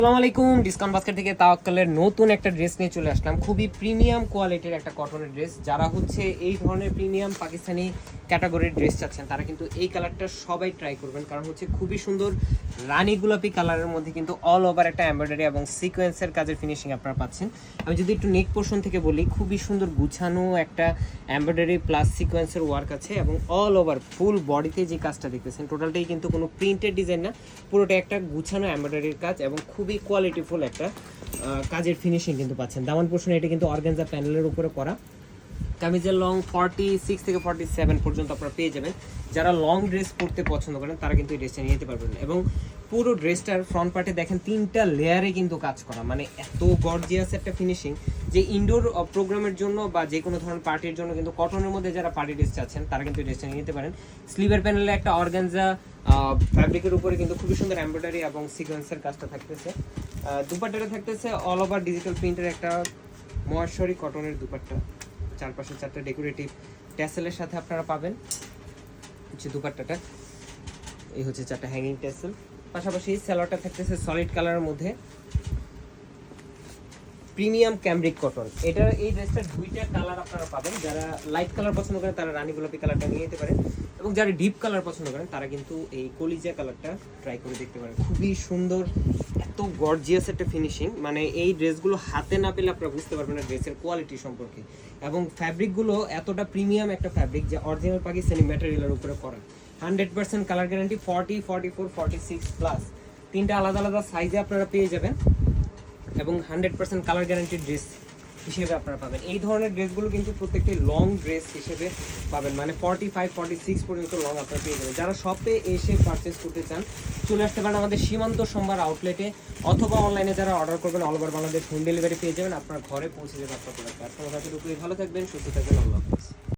আসসালামু আলাইকুম, discount basket থেকে তাওয়াক্কালের নতুন একটা ড্রেস নিয়ে চলে আসলাম। খুবই প্রিমিয়াম কোয়ালিটির একটা কটনের ড্রেস। যারা হচ্ছে এই ধরনের প্রিমিয়াম পাকিস্তানি ক্যাটাগরির ড্রেস চাচ্ছেন তারা কিন্তু এই কালারটা সবাই ট্রাই করবেন, কারণ হচ্ছে খুবই সুন্দর রানী গোলাপি কালারের মধ্যে কিন্তু অল ওভার একটা এমব্রয়ডারি এবং সিকোয়েন্সের কাজের ফিনিশিং আপনারা পাচ্ছেন। আমি যদি একটু নেক পোর্শন থেকে বলি, খুবই সুন্দর গুছানো একটা এমব্রয়ডারি প্লাস সিকোয়েন্সের ওয়ার্ক আছে এবং অল ওভার ফুল বডিতে যে কাজটা দেখতেছেন টোটালটাই কিন্তু কোনো প্রিন্টেড ডিজাইন না, পুরোটা একটা গুছানো এমব্রয়ডারির কাজ এবং খুবই কোয়ালিটিফুল একটা কাজের ফিনিশিং কিন্তু পাচ্ছেন। দামান পোর্শনে এটা কিন্তু অর্গানজা প্যানেলের উপরে করা। কামিজের লং 46 থেকে 47 পর্যন্ত আপনারা পেয়ে যাবেন। যারা লং ড্রেস পরতে পছন্দ করেন তারা কিন্তু এই ড্রেসটা নিয়ে যেতে পারবেন। এবং পুরো ড্রেসটার ফ্রন্ট পার্টে দেখেন 3টা লেয়ারে কিন্তু কাজ করা, মানে এত গর্জিয়াস একটা ফিনিশিং যে ইনডোর প্রোগ্রামের জন্য বা যে কোনো ধরনের পার্টির জন্য কিন্তু কটনের মধ্যে যারা পার্টি ড্রেস চাচ্ছেন তারা কিন্তু এই ড্রেসটা নিয়ে নিতে পারেন। স্লিভের প্যানেলে একটা অর্গানজা ফ্যাব্রিকের উপরে কিন্তু খুবই সুন্দর এমব্রয়ডারি এবং সিকোয়েন্সের কাজটা থাকতেছে। দুপাট্টাটা থাকতেছে অল ওভার ডিজিটাল প্রিন্টের একটা মহেশ্বরী কটনের দুপাট্টা, চারপাশে 4টা ডেকোরেটিভ ট্যাসেলের সাথে আপনারা পাবেন। হচ্ছে দুপাট্টাটা, এই হচ্ছে 4টা হ্যাঙ্গিং ট্যাসেল। পাশাপাশি সালোয়ারটা থাকতেছে সলিড কালারের মধ্যে প্রিমিয়াম ক্যামব্রিক কটন। এটার এই ড্রেসটার 2টা কালার আপনারা পাবেন। যারা লাইট কালার পছন্দ করেন তারা রানী গোলাপি কালারটা নিয়ে যেতে পারেন, এবং যারা ডিপ কালার পছন্দ করেন তারা কিন্তু এই কলিজা কালারটা ট্রাই করে দেখতে পারেন। খুবই সুন্দর, এত গর্জিয়াস একটা ফিনিশিং, মানে এই ড্রেসগুলো হাতে না পেলে আপনারা বুঝতে পারবেন না ড্রেসের কোয়ালিটি সম্পর্কে। এবং ফ্যাব্রিকগুলো এতটা প্রিমিয়াম একটা ফ্যাব্রিক যে অরিজিনাল পাকিস্তানি ম্যাটেরিয়ালের উপরে করা। 100% কালার গ্যারান্টি, 40, 44, 46 প্লাস 3টা আলাদা আলাদা সাইজে আপনারা পেয়ে যাবেন এবং 100% কালার গ্যারান্টিড ড্রেস হিসেবে আপনারা পাবেন। এই ধরনের ড্রেসগুলো কিন্তু প্রত্যেকটি লং ড্রেস হিসেবে পাবেন, মানে 45, 46 পর্যন্ত লং আপনারা পেয়ে যাবেন। যারা শপে এসে পারচেস করতে চান চলে আসতে পারেন আমাদের সীমান্ত সোমবার আউটলেটে, অথবা অনলাইনে যারা অর্ডার করবেন all over Bangladesh home delivery পেয়ে যাবেন, আপনার ঘরে পৌঁছে যাবে আপনার প্রোডাক্ট। আপনার কাছে উপরে ভালো থাকবেন, সুস্থ থাকবেন, আল্লাহ হাফেজ।